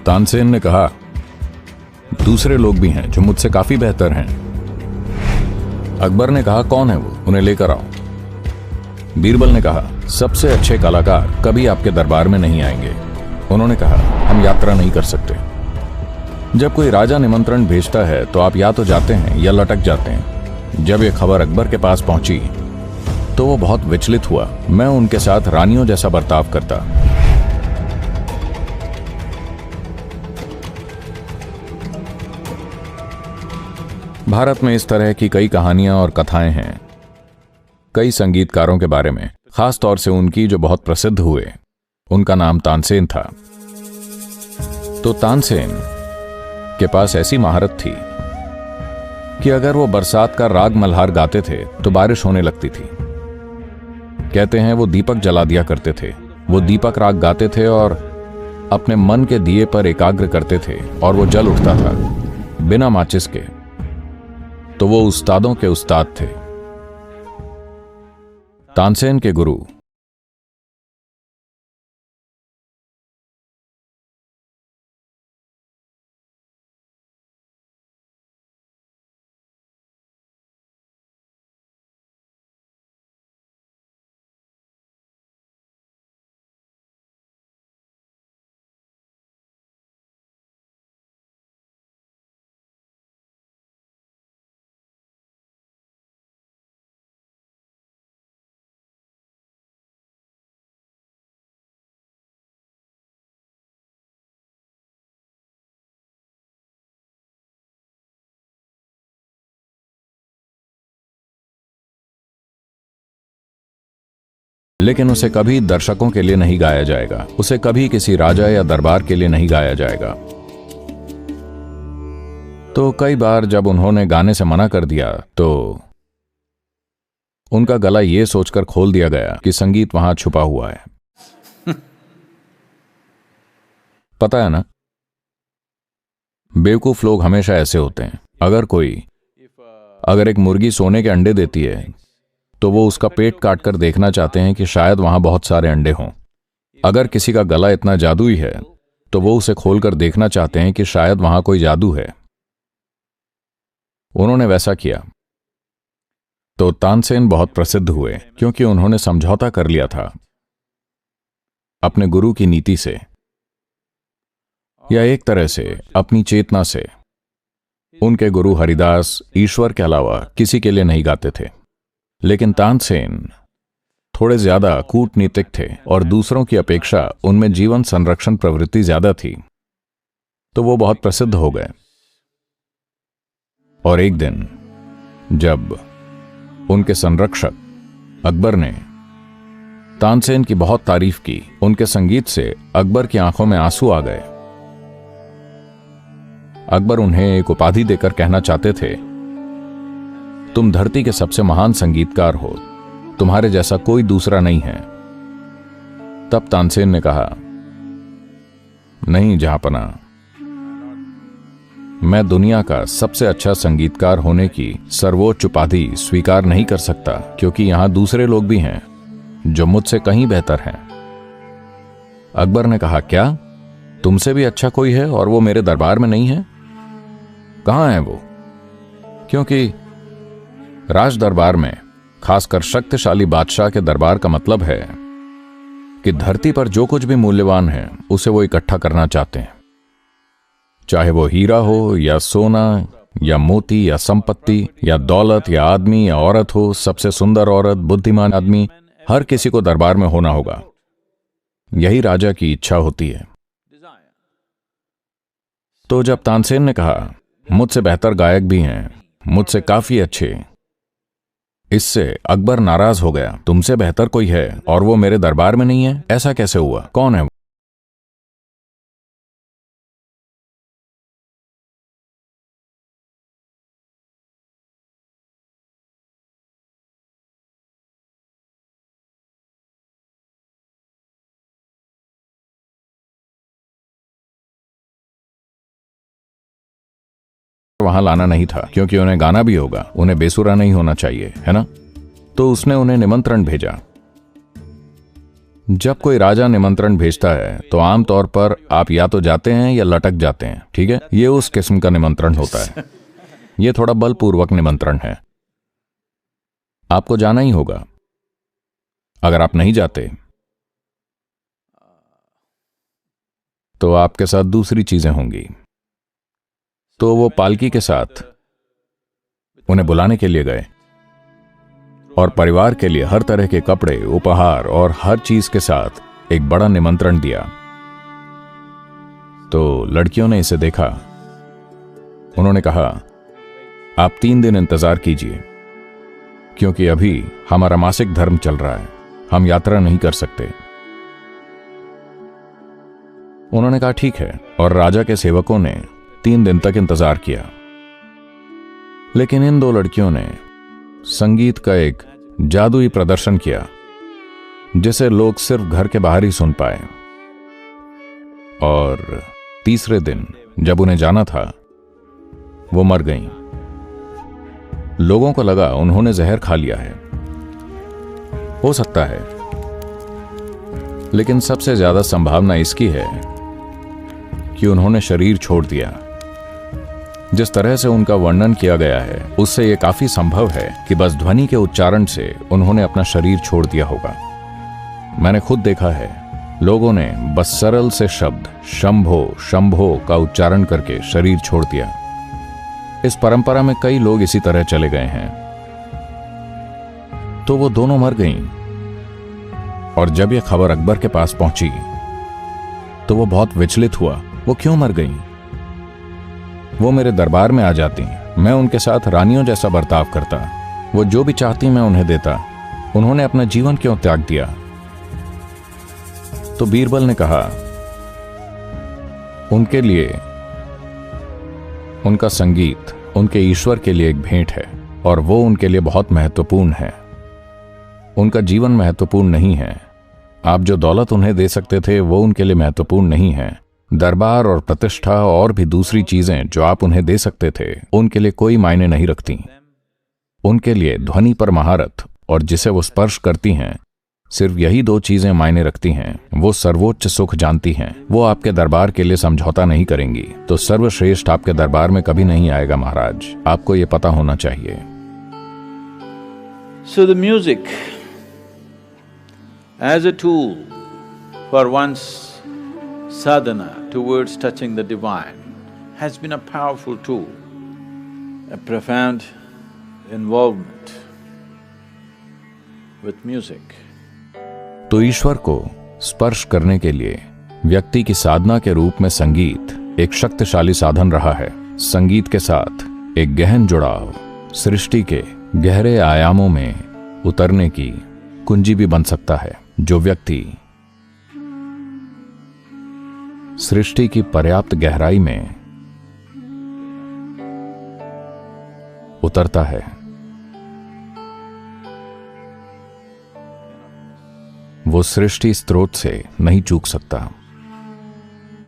तानसेन ने कहा, दूसरे लोग भी हैं जो मुझसे काफी बेहतर हैं। अकबर ने कहा, कौन है वो, उन्हें लेकर आओ। बीरबल ने कहा, सबसे अच्छे कलाकार कभी आपके दरबार में नहीं आएंगे। उन्होंने कहा, हम यात्रा नहीं कर सकते। जब कोई राजा निमंत्रण भेजता है तो आप या तो जाते हैं या लटक जाते हैं। जब यह खबर अकबर के पास पहुंची तो वो बहुत विचलित हुआ। मैं उनके साथ रानियों जैसा बर्ताव करता। भारत में इस तरह की कई कहानियां और कथाएं हैं, कई संगीतकारों के बारे में, खास तौर से उनकी जो बहुत प्रसिद्ध हुए। उनका नाम तानसेन था। तो तानसेन के पास ऐसी महारत थी कि अगर वो बरसात का राग मल्हार गाते थे तो बारिश होने लगती थी। कहते हैं वो दीपक जला दिया करते थे। वो दीपक राग गाते थे और अपने मन के दिए पर एकाग्र करते थे और वो जल उठता था बिना माचिस के। तो वो उस्तादों के उस्ताद थे। तानसेन के गुरु लेकिन उसे कभी दर्शकों के लिए नहीं गाया जाएगा। उसे कभी किसी राजा या दरबार के लिए नहीं गाया जाएगा। तो कई बार जब उन्होंने गाने से मना कर दिया तो उनका गला यह सोचकर खोल दिया गया कि संगीत वहां छुपा हुआ है। पता है ना, बेवकूफ लोग हमेशा ऐसे होते हैं। अगर एक मुर्गी सोने के अंडे देती है तो वो उसका पेट काटकर देखना चाहते हैं कि शायद वहां बहुत सारे अंडे हों। अगर किसी का गला इतना जादुई है तो वो उसे खोलकर देखना चाहते हैं कि शायद वहां कोई जादू है। उन्होंने वैसा किया। तो तानसेन बहुत प्रसिद्ध हुए क्योंकि उन्होंने समझौता कर लिया था अपने गुरु की नीति से, या एक तरह से अपनी चेतना से। उनके गुरु हरिदास ईश्वर के अलावा किसी के लिए नहीं गाते थे। लेकिन तानसेन थोड़े ज्यादा कूटनीतिक थे और दूसरों की अपेक्षा उनमें जीवन संरक्षण प्रवृत्ति ज्यादा थी। तो वो बहुत प्रसिद्ध हो गए। और एक दिन जब उनके संरक्षक अकबर ने तानसेन की बहुत तारीफ की, उनके संगीत से अकबर की आंखों में आंसू आ गए। अकबर उन्हें एक उपाधि देकर कहना चाहते थे, तुम धरती के सबसे महान संगीतकार हो, तुम्हारे जैसा कोई दूसरा नहीं है। तब तानसेन ने कहा, नहीं जहांपना, मैं दुनिया का सबसे अच्छा संगीतकार होने की सर्वोच्च उपाधि स्वीकार नहीं कर सकता, क्योंकि यहां दूसरे लोग भी हैं जो मुझसे कहीं बेहतर हैं। अकबर ने कहा, क्या तुमसे भी अच्छा कोई है और वो मेरे दरबार में नहीं है? कहां है वो? क्योंकि राज दरबार में, खासकर शक्तिशाली बादशाह के दरबार का मतलब है कि धरती पर जो कुछ भी मूल्यवान है उसे वो इकट्ठा करना चाहते हैं। चाहे वो हीरा हो या सोना या मोती या संपत्ति या दौलत या आदमी या औरत हो, सबसे सुंदर औरत, बुद्धिमान आदमी, हर किसी को दरबार में होना होगा। यही राजा की इच्छा होती है। तो जब तानसेन ने कहा, मुझसे बेहतर गायक भी हैं, मुझसे काफी अच्छे, इससे अकबर नाराज हो गया। तुमसे बेहतर कोई है और वो मेरे दरबार में नहीं है? ऐसा कैसे हुआ? कौन है वो? वहां लाना नहीं था क्योंकि उन्हें गाना भी होगा, उन्हें बेसुरा नहीं होना चाहिए, है ना? तो उसने उन्हें निमंत्रण भेजा। जब कोई राजा निमंत्रण भेजता है तो आमतौर पर आप या तो जाते हैं या लटक जाते हैं, ठीक है। ये उस किस्म का निमंत्रण होता है। ये थोड़ा बलपूर्वक निमंत्रण है। आपको जाना ही होगा। अगर आप नहीं जाते तो आपके साथ दूसरी चीजें होंगी। तो वो पालकी के साथ उन्हें बुलाने के लिए गए और परिवार के लिए हर तरह के कपड़े, उपहार और हर चीज के साथ एक बड़ा निमंत्रण दिया। तो लड़कियों ने इसे देखा। उन्होंने कहा, आप 3 दिन इंतजार कीजिए, क्योंकि अभी हमारा मासिक धर्म चल रहा है, हम यात्रा नहीं कर सकते। उन्होंने कहा ठीक है, और राजा के सेवकों ने 3 दिन तक इंतजार किया। लेकिन इन 2 लड़कियों ने संगीत का एक जादुई प्रदर्शन किया जिसे लोग सिर्फ घर के बाहर ही सुन पाए। और तीसरे दिन जब उन्हें जाना था, वो मर गईं। लोगों को लगा उन्होंने जहर खा लिया है। हो सकता है, लेकिन सबसे ज्यादा संभावना इसकी है कि उन्होंने शरीर छोड़ दिया। जिस तरह से उनका वर्णन किया गया है, उससे यह काफी संभव है कि बस ध्वनि के उच्चारण से उन्होंने अपना शरीर छोड़ दिया होगा। मैंने खुद देखा है, लोगों ने बस सरल से शब्द शंभो शंभो का उच्चारण करके शरीर छोड़ दिया। इस परंपरा में कई लोग इसी तरह चले गए हैं। तो वो दोनों मर गईं। और जब यह खबर अकबर के पास पहुंची तो वो बहुत विचलित हुआ। वो क्यों मर गईं? वो मेरे दरबार में आ जाती, मैं उनके साथ रानियों जैसा बर्ताव करता, वो जो भी चाहती मैं उन्हें देता। उन्होंने अपना जीवन क्यों त्याग दिया? तो बीरबल ने कहा, उनके लिए उनका संगीत उनके ईश्वर के लिए एक भेंट है, और वो उनके लिए बहुत महत्वपूर्ण है। उनका जीवन महत्वपूर्ण नहीं है। आप जो दौलत उन्हें दे सकते थे वो उनके लिए महत्वपूर्ण नहीं है। दरबार और प्रतिष्ठा और भी दूसरी चीजें जो आप उन्हें दे सकते थे, उनके लिए कोई मायने नहीं रखती। उनके लिए ध्वनि पर महारत और जिसे वो स्पर्श करती हैं, सिर्फ यही 2 चीजें मायने रखती हैं। वो सर्वोच्च सुख जानती हैं। वो आपके दरबार के लिए समझौता नहीं करेंगी। तो सर्वश्रेष्ठ आपके दरबार में कभी नहीं आएगा महाराज, आपको ये पता होना चाहिए। So the music as a tool for one's sadhana towards touching the divine has been a powerful tool, a profound involvement with music. तो ईश्वर को स्पर्श करने के लिए व्यक्ति की साधना के रूप में संगीत एक शक्तिशाली साधन रहा है। संगीत के साथ एक गहन जुड़ाव सृष्टि के गहरे आयामों में उतरने की कुंजी भी बन सकता है। जो व्यक्ति सृष्टि की पर्याप्त गहराई में उतरता है, वो सृष्टि स्रोत से नहीं चूक सकता।